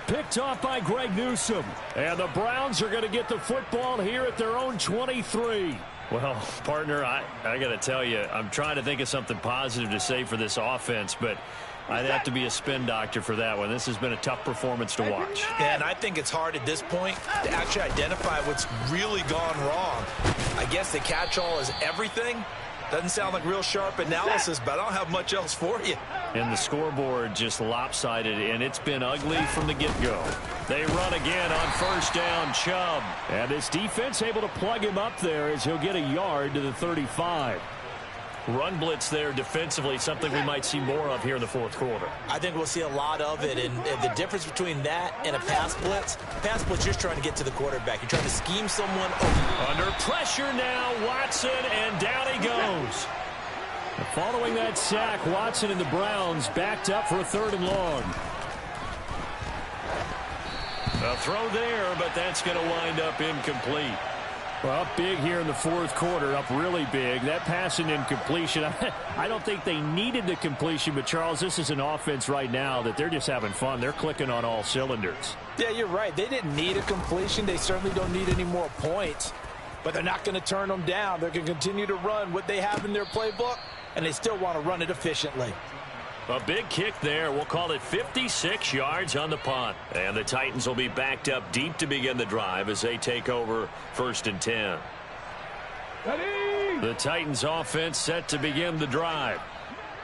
Picked off by Greg Newsome. And the Browns are going to get the football here at their own 23. Well, partner, I got to tell you, I'm trying to think of something positive to say for this offense, but I'd have to be a spin doctor for that one. This has been a tough performance to watch. And I think it's hard at this point to actually identify what's really gone wrong. I guess the catch-all is everything. Doesn't sound like real sharp analysis, but I don't have much else for you. And the scoreboard just lopsided, and it's been ugly from the get-go. They run again on first down, Chubb. And this defense able to plug him up there as he'll get a yard to the 35. Run blitz there defensively, something we might see more of here in the fourth quarter. I think we'll see a lot of it, and the difference between that and a pass blitz, you're just trying to get to the quarterback. You're trying to scheme someone over. Under pressure now, Watson, and down he goes. Following that sack, Watson and the Browns backed up for a 3rd and long. A throw there, but that's going to wind up incomplete. Well, up big here in the fourth quarter, up really big. That pass and incompletion, I don't think they needed the completion, but Charles, this is an offense right now that they're just having fun. They're clicking on all cylinders. Yeah, you're right. They didn't need a completion. They certainly don't need any more points, but they're not going to turn them down. They're going to continue to run what they have in their playbook, and they still want to run it efficiently. A big kick there. We'll call it 56 yards on the punt. And the Titans will be backed up deep to begin the drive as they take over 1st and 10. Ready? The Titans offense set to begin the drive.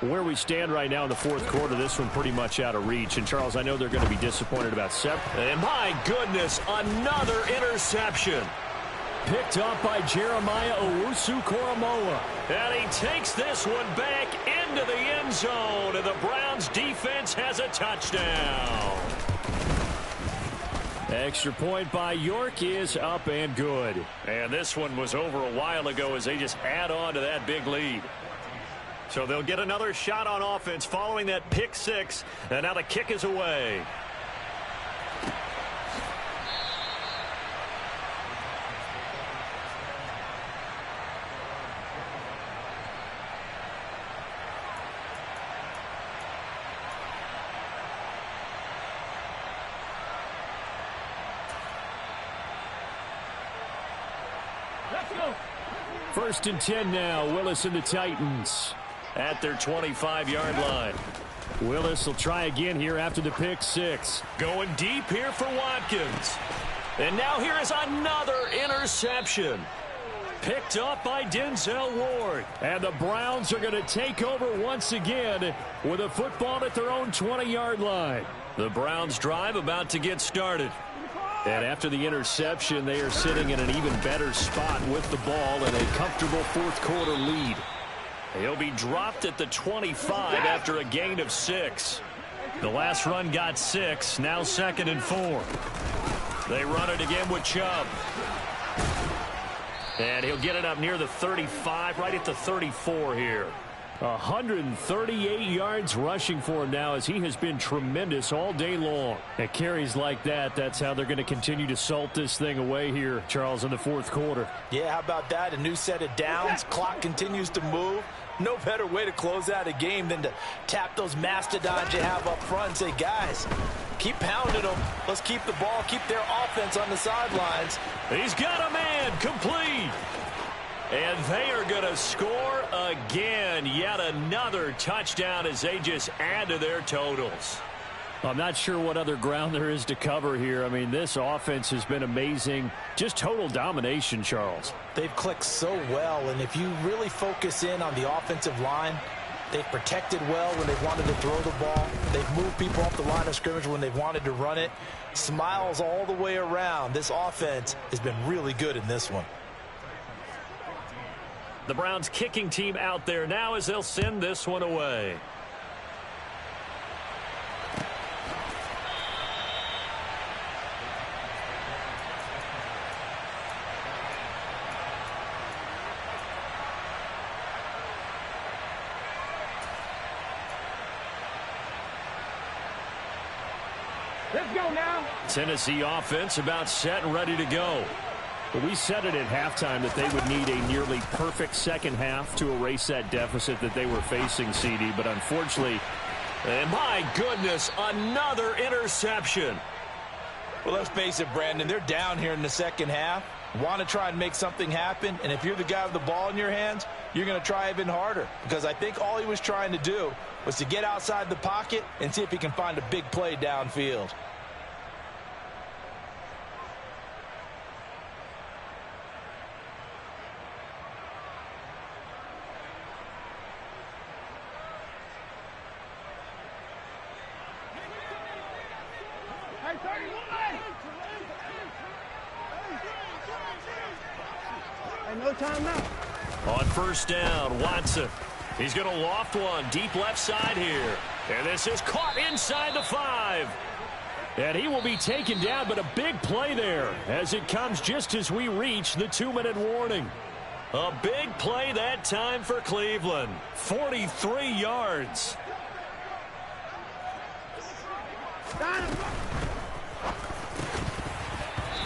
Where we stand right now in the fourth quarter, this one pretty much out of reach. And, Charles, I know they're going to be disappointed about seven. And, my goodness, another interception. Picked off by Jeremiah Owusu-Koramoah. And he takes this one back into the end zone. And the Browns defense has a touchdown. Extra point by York is up and good. And this one was over a while ago as they just add on to that big lead. So they'll get another shot on offense following that pick 6. And now the kick is away. Let's go. 1st and 10 now. Willis and the Titans At their 25-yard line. Willis will try again here after the pick 6. Going deep here for Watkins. And now here is another interception. Picked up by Denzel Ward. And the Browns are going to take over once again with a football at their own 20-yard line. The Browns drive about to get started. And after the interception, they are sitting in an even better spot with the ball and a comfortable fourth quarter lead. He'll be dropped at the 25 after a gain of 6. The last run got 6, now 2nd and 4. They run it again with Chubb. And he'll get it up near the 35, right at the 34 here. 138 yards rushing for him now as he has been tremendous all day long. At carries like that, that's how they're going to continue to salt this thing away here, Charles, in the fourth quarter. Yeah, how about that? A new set of downs. Clock continues to move. No better way to close out a game than to tap those mastodons you have up front and say, guys, keep pounding them. Let's keep the ball, keep their offense on the sidelines. He's got a man complete. And they are going to score again. Yet another touchdown as they just add to their totals. I'm not sure what other ground there is to cover here. I mean, this offense has been amazing. Just total domination, Charles. They've clicked so well, and if you really focus in on the offensive line, they've protected well when they've wanted to throw the ball. They've moved people off the line of scrimmage when they've wanted to run it. Smiles all the way around. This offense has been really good in this one. The Browns kicking team out there now as they'll send this one away. Let's go now. Tennessee offense about set and ready to go. But we said it at halftime that they would need a nearly perfect second half to erase that deficit that they were facing, CD. But unfortunately, and my goodness, another interception. Well, let's face it, Brandon, they're down here in the second half. Want to try and make something happen, and if you're the guy with the ball in your hands, you're going to try even harder, because I think all he was trying to do was to get outside the pocket and see if he can find a big play downfield. No time now. On first down, Watson. He's going to loft one deep left side here. And this is caught inside the 5. And he will be taken down, but a big play there as it comes just as we reach the 2-minute warning. A big play that time for Cleveland. 43 yards.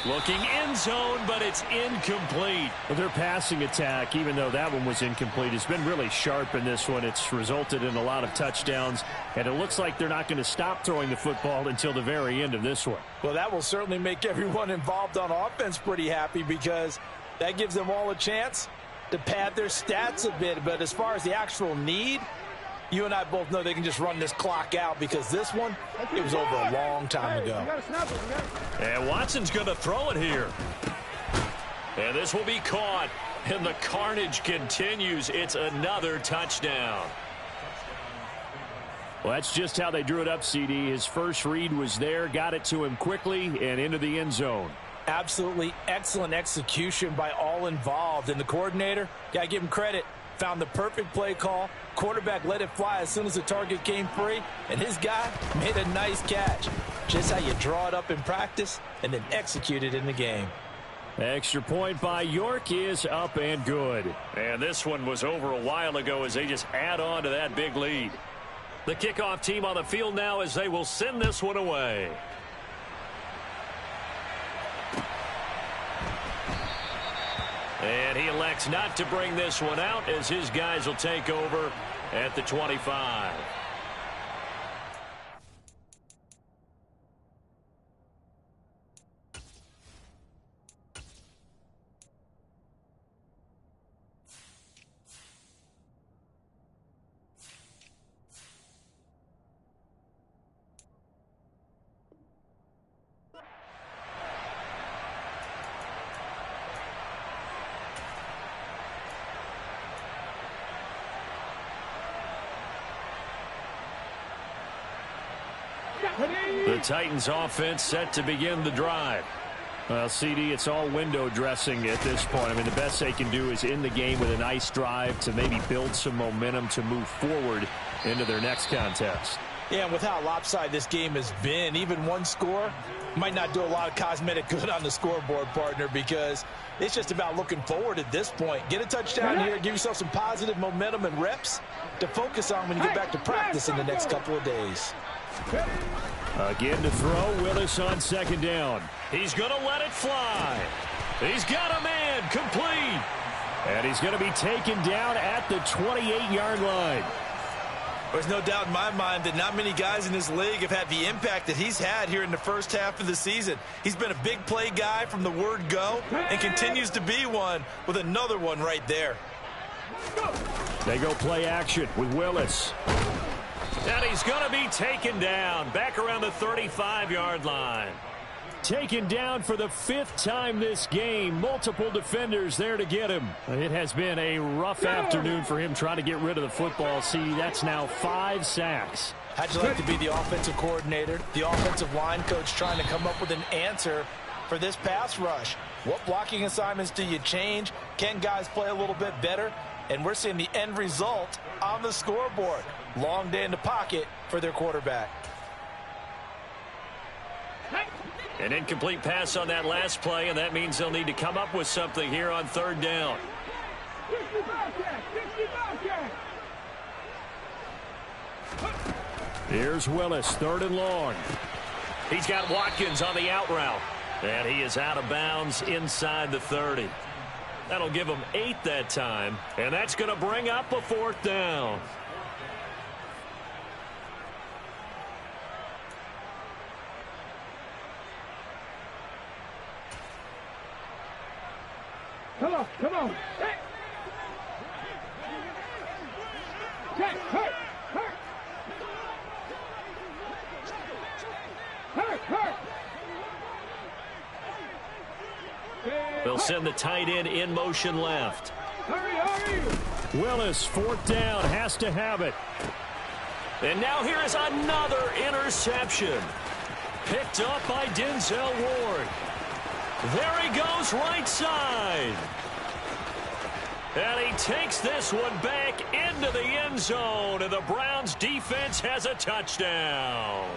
Looking end zone, but it's incomplete. Their passing attack, even though that one was incomplete, has been really sharp in this one. It's resulted in a lot of touchdowns, and it looks like they're not going to stop throwing the football until the very end of this one. Well, that will certainly make everyone involved on offense pretty happy, because that gives them all a chance to pad their stats a bit. But as far as the actual need, you and I both know they can just run this clock out, because this one, it was over a long time ago. And Watson's going to throw it here. And this will be caught. And the carnage continues. It's another touchdown. Well, that's just how they drew it up, CD. His first read was there, got it to him quickly, and into the end zone. Absolutely excellent execution by all involved. And the coordinator, got to give him credit, found the perfect play call. Quarterback let it fly as soon as the target came free, and his guy made a nice catch. Just how you draw it up in practice and then execute it in the game. Extra point by York is up and good. And this one was over a while ago as they just add on to that big lead. The kickoff team on the field now as they will send this one away. And he elects not to bring this one out as his guys will take over at the 25. The Titans offense set to begin the drive. Well, CD, it's all window dressing at this point. I mean, the best they can do is end the game with a nice drive to maybe build some momentum to move forward into their next contest. Yeah, and with how lopsided this game has been, even one score might not do a lot of cosmetic good on the scoreboard, partner, because it's just about looking forward at this point. Get a touchdown here, give yourself some positive momentum and reps to focus on when you get back to practice in the next couple of days. Again to throw, Willis on second down. He's going to let it fly. He's got a man, complete. And he's going to be taken down at the 28-yard line. There's no doubt in my mind that not many guys in this league have had the impact that he's had here in the first half of the season. He's been a big play guy from the word go and continues to be one with another one right there. They go play action with Willis. And he's going to be taken down back around the 35-yard line. Taken down for the 5th time this game. Multiple defenders there to get him. It has been a rough afternoon for him trying to get rid of the football. See, that's now 5 sacks. How'd you like to be the offensive coordinator, the offensive line coach trying to come up with an answer for this pass rush? What blocking assignments do you change? Can guys play a little bit better? And we're seeing the end result on the scoreboard. Long day in the pocket for their quarterback. An incomplete pass on that last play, and that means they'll need to come up with something here on 3rd down. Here's Willis, 3rd and long. He's got Watkins on the out route, and he is out of bounds inside the 30. That'll give him 8 that time, and that's going to bring up a 4th down. Come on, come on. Hey. Okay, hurt, hurt. Hurt, hurt. They'll send the tight end in motion left. Hurry, hurry. Willis, 4th down, has to have it. And now here is another interception. Picked up by Denzel Ward. There he goes right side. And he takes this one back into the end zone, and the Browns defense has a touchdown.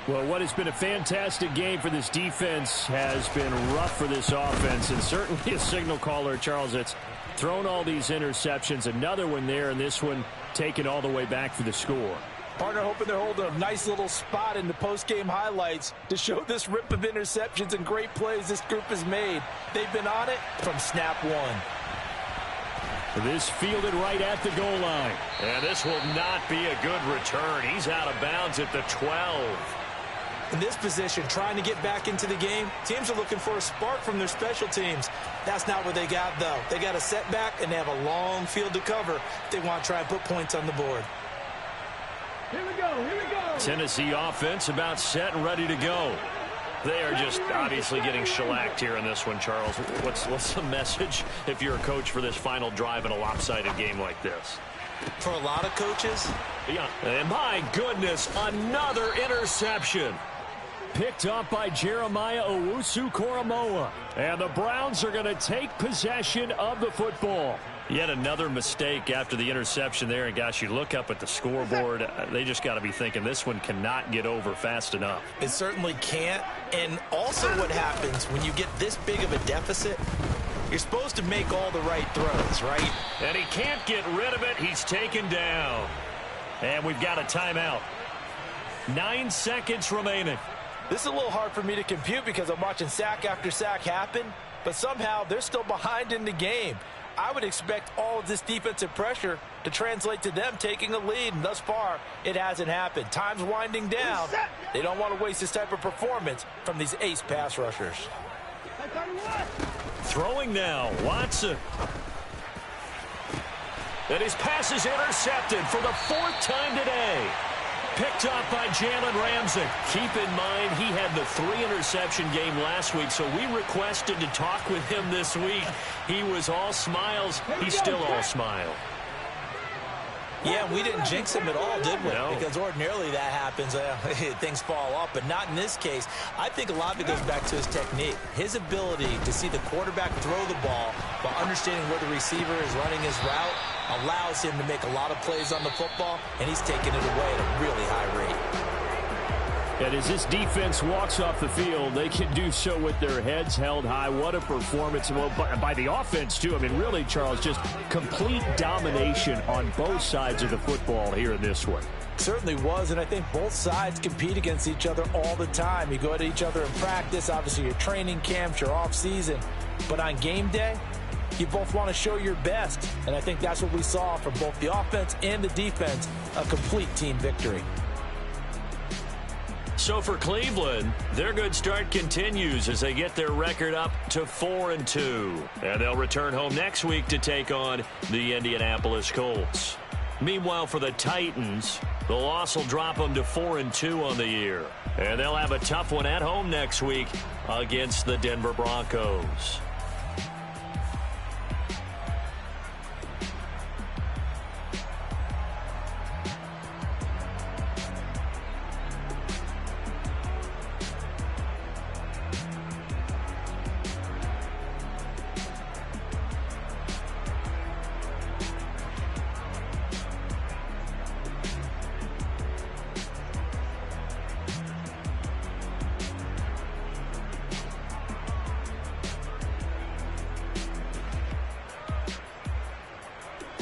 Well, what has been a fantastic game for this defense has been rough for this offense, and certainly a signal caller, Charles, that's thrown all these interceptions. Another one there, and this one taken all the way back for the score. Partner hoping they're holding a nice little spot in the post-game highlights to show this rip of interceptions and great plays this group has made. They've been on it from snap one. This fielded right at the goal line. And this will not be a good return. He's out of bounds at the 12. In this position, trying to get back into the game, teams are looking for a spark from their special teams. That's not what they got, though. They got a setback, and they have a long field to cover if they want to try and put points on the board. Here we go, here we go. Tennessee offense about set and ready to go. They are just obviously getting shellacked here in this one, Charles. What's the message if you're a coach for this final drive in a lopsided game like this? For a lot of coaches. Yeah. And my goodness, another interception. Picked up by Jeremiah Owusu-Koramoah. And the Browns are going to take possession of the football. Yet another mistake after the interception there. And, gosh, you look up at the scoreboard, they just got to be thinking this one cannot get over fast enough. It certainly can't. And also what happens when you get this big of a deficit, you're supposed to make all the right throws, right? And he can't get rid of it. He's taken down. And we've got a timeout. 9 seconds remaining. This is a little hard for me to compute because I'm watching sack after sack happen, but somehow they're still behind in the game. I would expect all of this defensive pressure to translate to them taking a lead, and thus far, it hasn't happened. Time's winding down. They don't want to waste this type of performance from these ace pass rushers. Throwing now, Watson. And his pass is intercepted for the 4th time today. Picked up by Jalen Ramsey. Keep in mind, he had the 3-interception game last week, so we requested to talk with him this week. He was all smiles. He's still all smile. Yeah, we didn't jinx him at all, did we? No. Because ordinarily that happens. Things fall off, but not in this case. I think a lot of it goes back to his technique. His ability to see the quarterback throw the ball while understanding where the receiver is running his route allows him to make a lot of plays on the football, and he's taking it away at a really high rate. And as this defense walks off the field, they can do so with their heads held high. What a performance. Well, by the offense, too. I mean, really, Charles, just complete domination on both sides of the football here in this one. Certainly was, and I think both sides compete against each other all the time. You go at each other in practice, obviously your training camps, your off-season. But on game day, you both want to show your best. And I think that's what we saw from both the offense and the defense, a complete team victory. So for Cleveland, their good start continues as they get their record up to 4-2. And they'll return home next week to take on the Indianapolis Colts. Meanwhile, for the Titans, the loss will drop them to 4-2 on the year. And they'll have a tough one at home next week against the Denver Broncos.